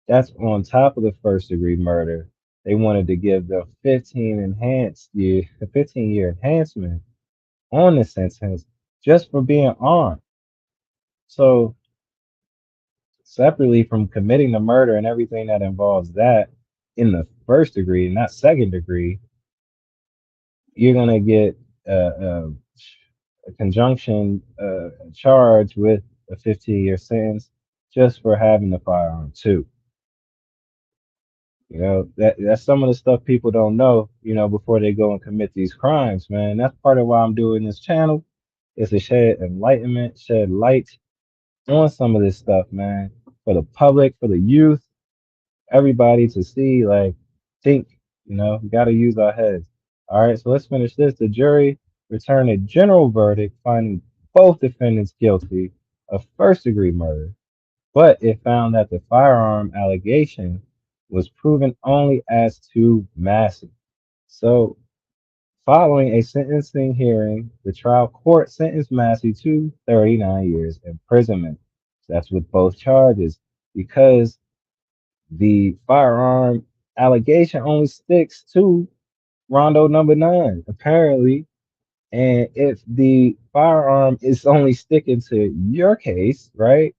Speaker 1: that's on top of the first degree murder. They wanted to give the 15-year enhancement on the sentence just for being armed. So separately from committing the murder and everything that involves that in the first degree, not second degree, you're gonna get a conjunction charge with a 15-year sentence just for having the firearm too. That's some of the stuff people don't know, before they go and commit these crimes, man. That's part of why I'm doing this channel is to shed enlightenment, shed light on some of this stuff, man, for the public, for the youth, everybody to see, like, think, we got to use our heads. All right, so let's finish this. The jury returned a general verdict finding both defendants guilty of first degree murder, but it found that the firearm allegation was proven only as to Massey. So, following a sentencing hearing, the trial court sentenced Massey to 39 years imprisonment. That's with both charges because the firearm allegation only sticks to Rondo number nine, apparently. And if the firearm is only sticking to your case, right?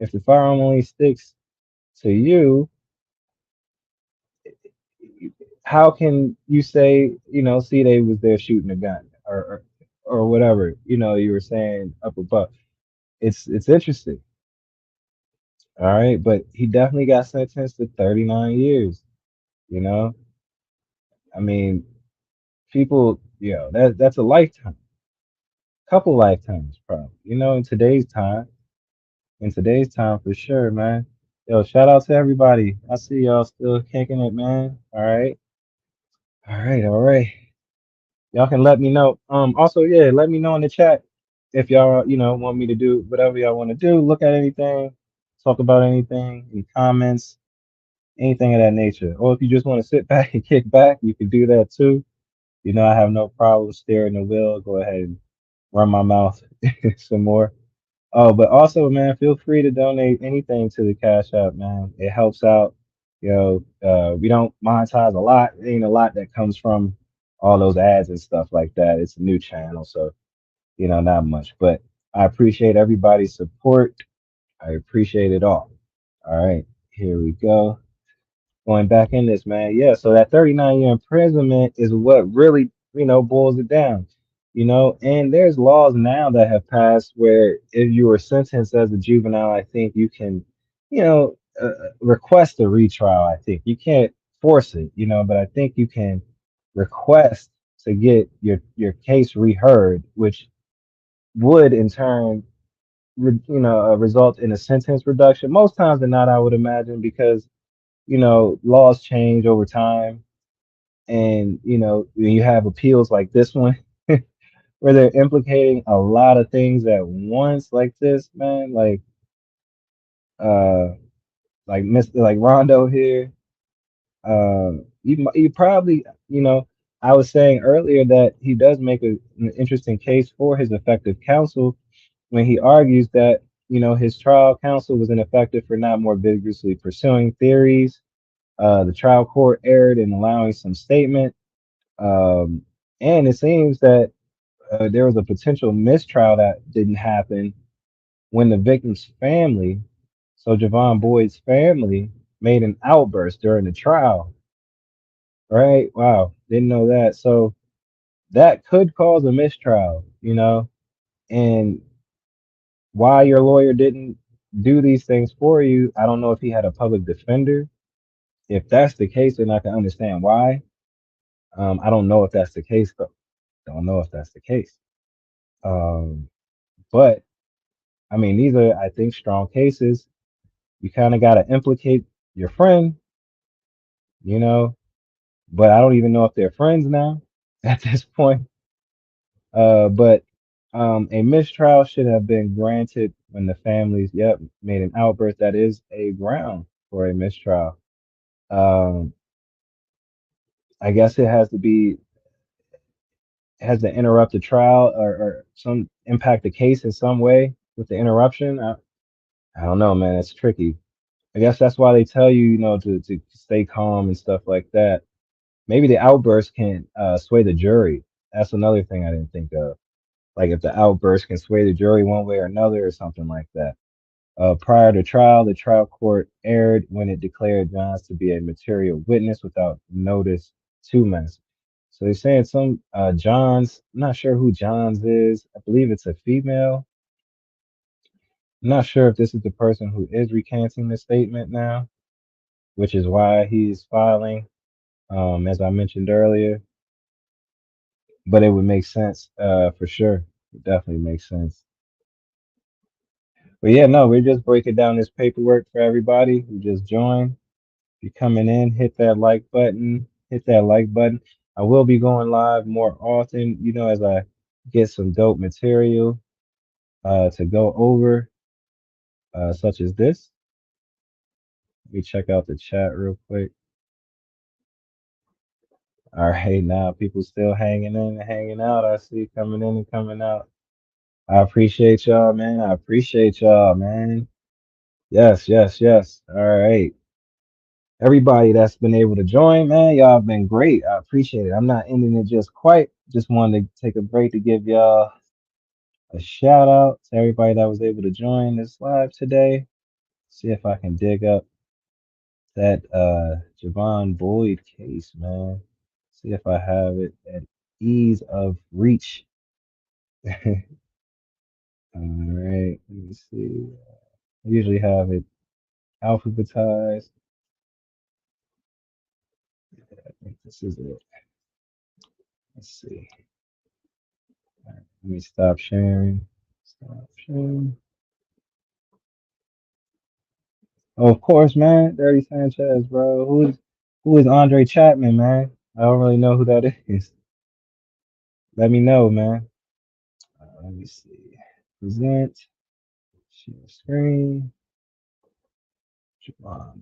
Speaker 1: If the firearm only sticks to you, how can you say, see, they was there shooting a gun or whatever, you were saying up above. It's interesting. All right. But he definitely got sentenced to 39 years, you know? I mean, people, that's a lifetime, couple lifetimes probably, in today's time for sure, man. Yo, shout out to everybody. I see y'all still kicking it, man. All right. Y'all can let me know. Also, yeah, let me know in the chat if y'all, want me to do whatever y'all want to do, look at anything, talk about anything, any comments, anything of that nature. Or if you just want to sit back and kick back, you can do that too. I have no problem steering the wheel. Go ahead and run my mouth some more. Oh, but also, man, feel free to donate anything to the Cash App, man. It helps out. We don't monetize a lot. It ain't a lot that comes from all those ads and stuff like that. It's a new channel, so not much. But I appreciate everybody's support. I appreciate it all. All right, here we go, going back in this, man. Yeah, so that 39-year imprisonment is what really, boils it down. And there's laws now that have passed where if you were sentenced as a juvenile, I think you can, request a retrial. I think you can't force it, but I think you can request to get your case reheard, which would in turn, result in a sentence reduction. Most times than not, I would imagine, because laws change over time. And, when you have appeals like this one, where they're implicating a lot of things at once, like this, man, uh, like Rondo here, you probably, I was saying earlier that he does make an interesting case for his effective counsel when he argues that, his trial counsel was ineffective for not more vigorously pursuing theories. The trial court erred in allowing some statement. Um, and it seems that there was a potential mistrial that didn't happen when the victim's family, so Javon Boyd's family, made an outburst during the trial. Right? Wow, didn't know that. So that could cause a mistrial, and why your lawyer didn't do these things for you, I don't know if he had a public defender. If that's the case, then I can understand why. I don't know if that's the case, though. Don't know if that's the case. Um, But I mean, these are, I think, strong cases. You kind of got to implicate your friend, you know, but I don't even know if they're friends now at this point. But a mistrial should have been granted when the families, yep, made an outburst. That is a ground for a mistrial. Um, I guess it has to be, has to interrupt the trial or some impact the case in some way with the interruption. I don't know, man. It's tricky. I guess that's why they tell you, to stay calm and stuff like that. Maybe the outburst can sway the jury. That's another thing I didn't think of. Like if the outburst can sway the jury one way or another or something like that. Prior to trial, the trial court erred when it declared Johns to be a material witness without notice to Mess. So they're saying some Johns, I'm not sure who Johns is. I believe it's a female. I'm not sure if this is the person who is recanting the statement now, which is why he's filing, as I mentioned earlier. But it would make sense for sure. It definitely makes sense. But yeah, no, we're just breaking down this paperwork for everybody who just joined. If you're coming in, hit that like button. Hit that like button. I will be going live more often, as I get some dope material to go over, such as this. Let me check out the chat real quick. All right, now people still hanging in and hanging out. I see coming in and coming out. I appreciate y'all, man. I appreciate y'all, man. Yes, yes, yes. All right. Everybody that's been able to join, man, y'all have been great. I appreciate it. I'm not ending it just quite. Just wanted to take a break to give y'all a shout out to everybody that was able to join this live today. See if I can dig up that Javon Boyd case, man. See if I have it at ease of reach. All right, let me see. I usually have it alphabetized. I think this is it. Let's see. All right, let me stop sharing. Stop sharing. Oh, of course, man. Dirty Sanchez, bro. Who is Andre Chapman, man? I don't really know who that is. Let me know, man. Let me see. Present. Share screen. Javon.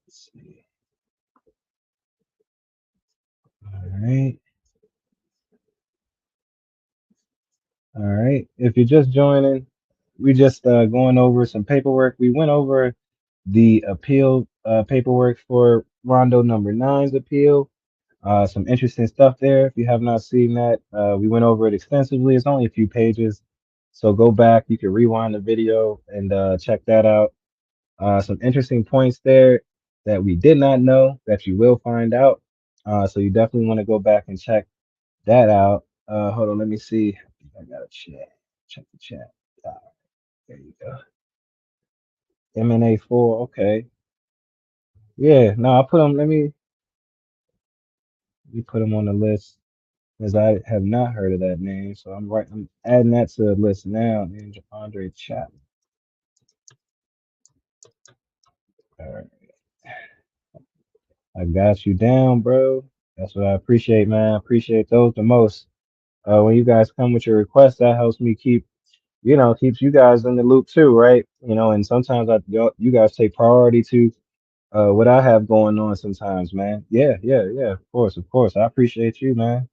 Speaker 1: Let's see. All right. All right. If you're just joining, we just going over some paperwork. We went over the appeal paperwork for Rondo number nine's appeal. Some interesting stuff there. If you have not seen that, we went over it extensively. It's only a few pages. So go back. You can rewind the video and check that out. Some interesting points there that we did not know that you will find out. So you definitely want to go back and check that out. Hold on, let me see. I got a chat. Check the chat. Ah, there you go. MNA4. Okay. Yeah. No, I put them. Let me put them on the list because I have not heard of that name. So I'm right. I'm adding that to the list now. And Andre Chapman. All right. I got you down, bro. That's what I appreciate, man. I appreciate those the most. When you guys come with your requests, that helps me keeps you guys in the loop too, right? And sometimes you guys take priority to what I have going on sometimes, man. Yeah, yeah, yeah. Of course, of course. I appreciate you, man.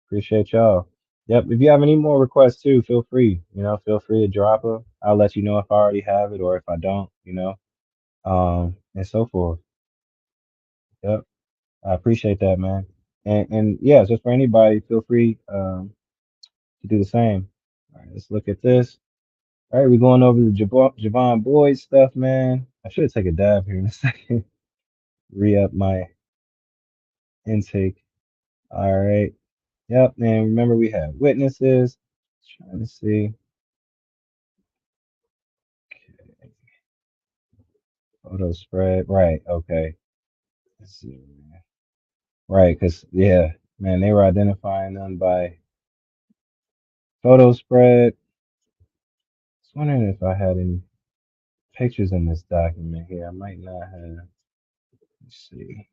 Speaker 1: Appreciate y'all. Yep. If you have any more requests too, feel free. Feel free to drop them. I'll let you know if I already have it or if I don't. And so forth. Yep. I appreciate that, man. And yeah, just for anybody, feel free to do the same. All right, let's look at this. All right, we're going over the Javon Boyd stuff, man. I should take a dab here in a second. Re-up my intake. All right. Yep, man. Remember we have witnesses. Trying to see. Photo spread. Right. Okay. Let's see. Right, because yeah, man, they were identifying them by photo spread. wondering if I had any pictures in this document here. I might not have. Let's see.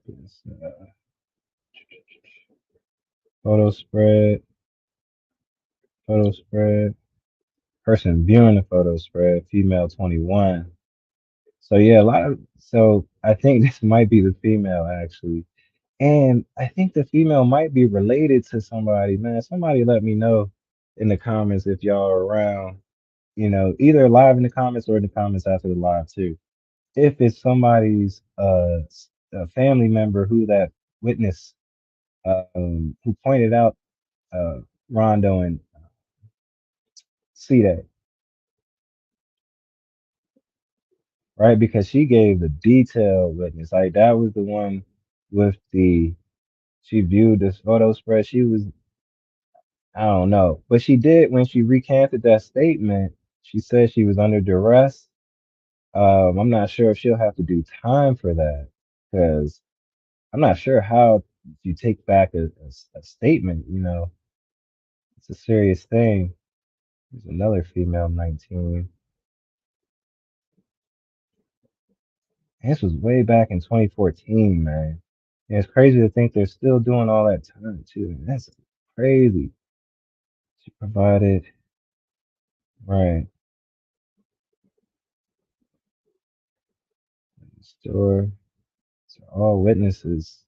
Speaker 1: This, photo spread, photo spread. Person viewing the photo spread, female 21. So yeah, a lot of so I think this might be the female actually. And I think the female might be related to somebody, man. Somebody let me know in the comments if y'all are around, either live in the comments or in the comments after the live too. If it's somebody's a family member who that witness who pointed out Rondo and C Day, right? Because she gave the detailed witness. Like that was the one with the she viewed this photo spread. She was I don't know. But she did when she recanted that statement, she said she was under duress. I'm not sure if she'll have to do time for that because I'm not sure how you take back a statement, it's a serious thing. There's another female 19. And this was way back in 2014, man. And it's crazy to think they're still doing all that time too. That's crazy. She provided, right, store. So all witnesses.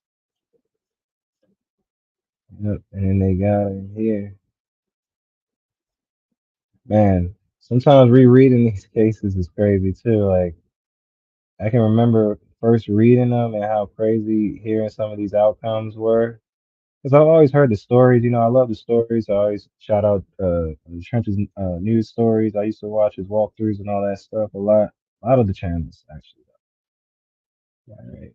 Speaker 1: Yep, and then they got in here. Man, sometimes rereading these cases is crazy too. Like I can remember first reading them and how crazy hearing some of these outcomes were. Because I've always heard the stories, I love the stories. I always shout out the Trenches news stories. I used to watch his walkthroughs and all that stuff a lot. A lot of the channels actually. All right,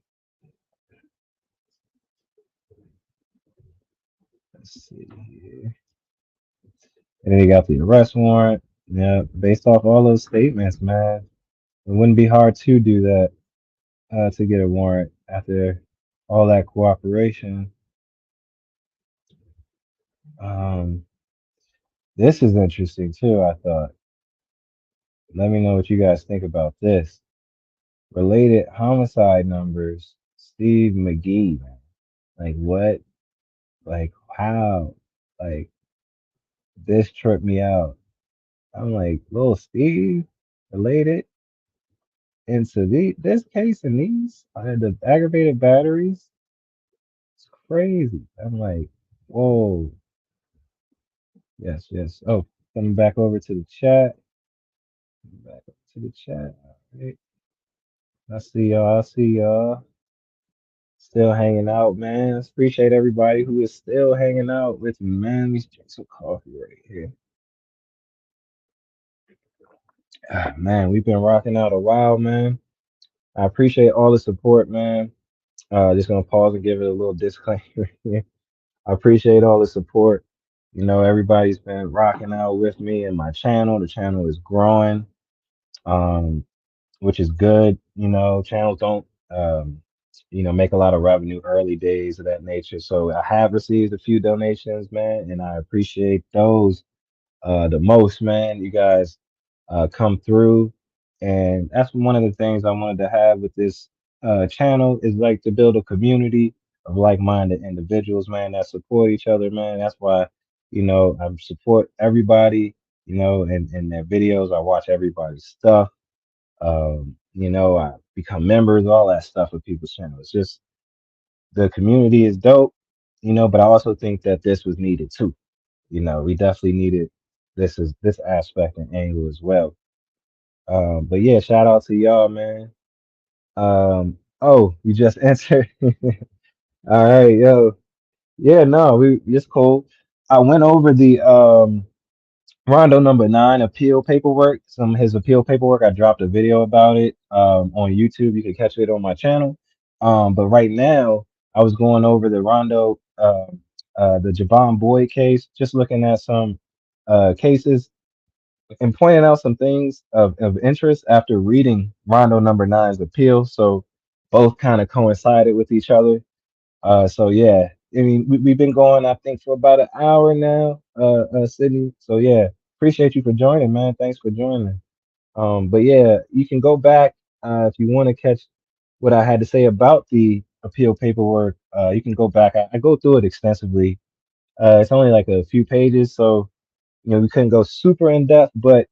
Speaker 1: let's see here. And then he got the arrest warrant. Yeah, based off all those statements, man, it wouldn't be hard to do that to get a warrant after all that cooperation. Um, this is interesting too, I thought. Let me know what you guys think about this. Related homicide numbers, Steve McGee, man. Like what? Like how? Like this tripped me out. I'm like, little Steve related into this case and these the aggravated batteries. It's crazy. I'm like, whoa. Yes, yes. Oh, coming back over to the chat. Back up to the chat. All right. I see y'all. I see y'all. Still hanging out, man. Appreciate everybody who is still hanging out with me, man. We drink some coffee right here. Ah, man, we've been rocking out a while, man. I appreciate all the support, man. Just gonna pause and give it a little disclaimer here. I appreciate all the support. Everybody's been rocking out with me and my channel. The channel is growing. Um, which is good. Channels don't, make a lot of revenue early days of that nature. So I have received a few donations, man, and I appreciate those the most, man. You guys come through, and that's one of the things I wanted to have with this channel is like to build a community of like-minded individuals, man, that support each other, man. That's why, I support everybody, and their videos. I watch everybody's stuff. I become members, all that stuff with people's channels. It's just the community is dope, but I also think that this was needed too. We definitely needed this aspect and angle as well. But yeah, shout out to y'all, man. Oh, you just answered. All right, yo. Yeah, no, we it's cool. I went over the Rondo number 9 appeal paperwork. Some of his appeal paperwork. I dropped a video about it on YouTube. You can catch it on my channel. But right now, I was going over the Rondo, the Javon Boyd case, just looking at some cases and pointing out some things of interest after reading Rondo number 9's appeal. So both kind of coincided with each other. So yeah, I mean, we've been going, I think, for about an hour now, Sydney. So yeah, appreciate you for joining, man. Thanks for joining. But yeah, you can go back if you want to catch what I had to say about the appeal paperwork. You can go back. I go through it extensively. It's only like a few pages, so we couldn't go super in depth, but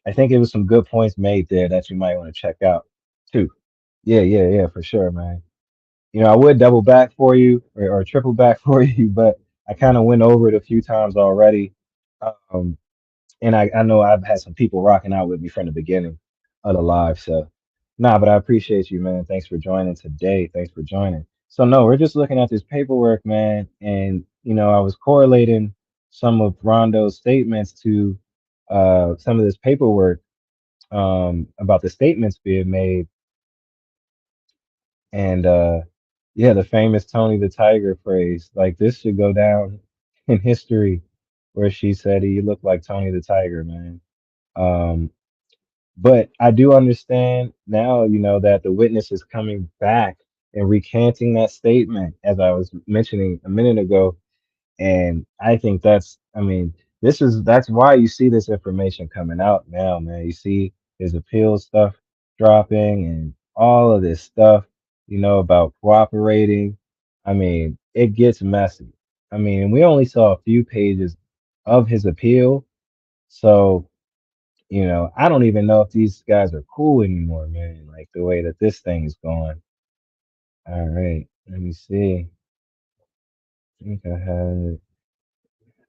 Speaker 1: I think it was some good points made there that you might want to check out too. Yeah, yeah, yeah, for sure, man. I would double back for you or triple back for you, but I kind of went over it a few times already. Um, and I know I've had some people rocking out with me from the beginning of the live. So, nah, but I appreciate you, man. Thanks for joining today. Thanks for joining. So, no, we're just looking at this paperwork, man. And, I was correlating some of Rondo's statements to some of this paperwork about the statements being made. And, yeah, the famous Tony the Tiger phrase, like this should go down in history where she said he looked like Tony the Tiger, man. Um, But I do understand now, that the witness is coming back and recanting that statement, as I was mentioning a minute ago. And I think I mean, that's why you see this information coming out now, man. You see his appeal stuff dropping and all of this stuff, about cooperating. I mean, it gets messy. I mean, and we only saw a few pages of his appeal. So, I don't even know if these guys are cool anymore, man. Like the way that this thing is going. All right, let me see. I think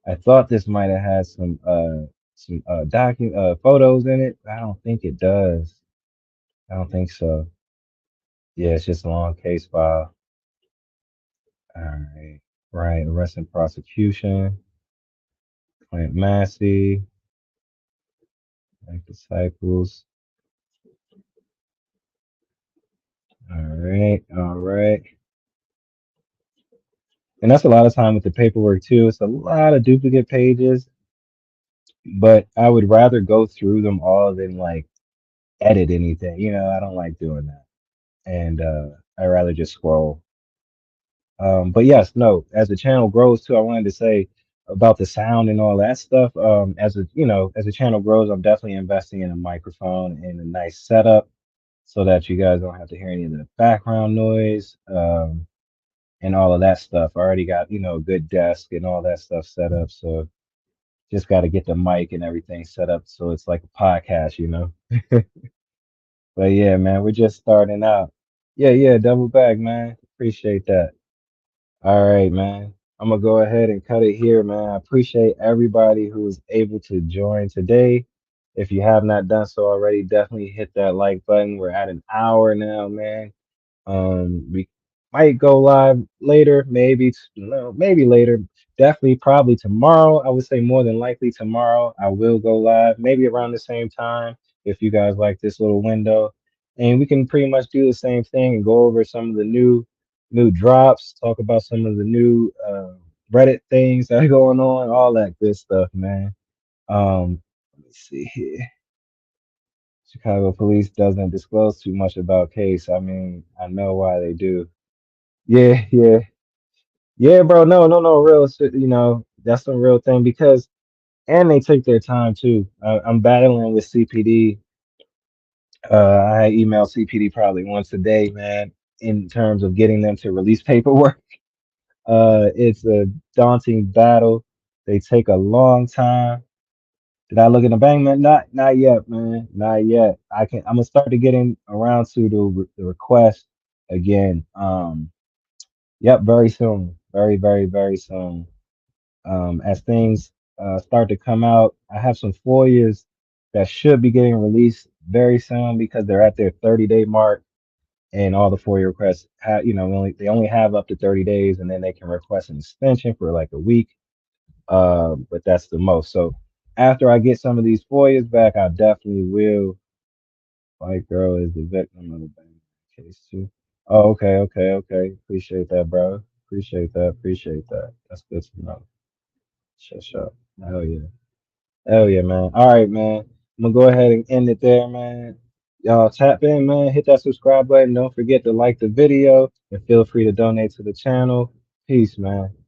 Speaker 1: I thought this might have had some photos in it. I don't think it does. I don't think so. Yeah, it's just a long case file. All right. Right. Arrest and prosecution. Clint Massey. Like disciples. All right. All right. And that's a lot of time with the paperwork too. It's a lot of duplicate pages, but I would rather go through them all than like edit anything. I don't like doing that. And I rather just scroll. But yes, no, as the channel grows too, I wanted to say about the sound and all that stuff. As the channel grows, I'm definitely investing in a microphone and a nice setup so that you guys don't have to hear any of the background noise, and all of that stuff. I already got, a good desk and all that stuff set up. So just got to get the mic and everything set up so it's like a podcast. But yeah, man, we're just starting out. Yeah, yeah, double back, man. Appreciate that. All right, man. I'm gonna go ahead and cut it here, man. I appreciate everybody who was able to join today. If you have not done so already, definitely hit that like button. We're at an hour now, man. We might go live later, maybe no, maybe later. Definitely, probably tomorrow. I would say more than likely tomorrow. I will go live, maybe around the same time if you guys like this little window, and we can pretty much do the same thing and go over some of the new drops, talk about some of the new Reddit things that are going on, all that good stuff, man. Let me see here. Chicago police doesn't disclose too much about case. I mean, I know why they do. Yeah, yeah, yeah, bro. No, no, no, real. That's the real thing because, and they take their time too. I'm battling with CPD. I email CPD probably once a day, man, in terms of getting them to release paperwork. It's a daunting battle. They take a long time. Did I look in the bank, man? Not yet, man. Not yet. I'm gonna start to getting around to the request again. Yep, very soon. Very, very, very soon. As things start to come out, I have some FOIAs that should be getting released very soon because they're at their 30-day mark, and all the FOIA requests have, they only have up to 30 days, and then they can request an extension for like a week. But that's the most. So after I get some of these FOIAs back, I definitely will. White girl is the victim of the bank case too. Oh, okay, okay, okay. Appreciate that, bro. Appreciate that. Appreciate that. That's good to know. Shut up. Hell yeah. Hell yeah, man. All right, man. I'm gonna go ahead and end it there, man. Y'all tap in, man. Hit that subscribe button. Don't forget to like the video and feel free to donate to the channel. Peace, man.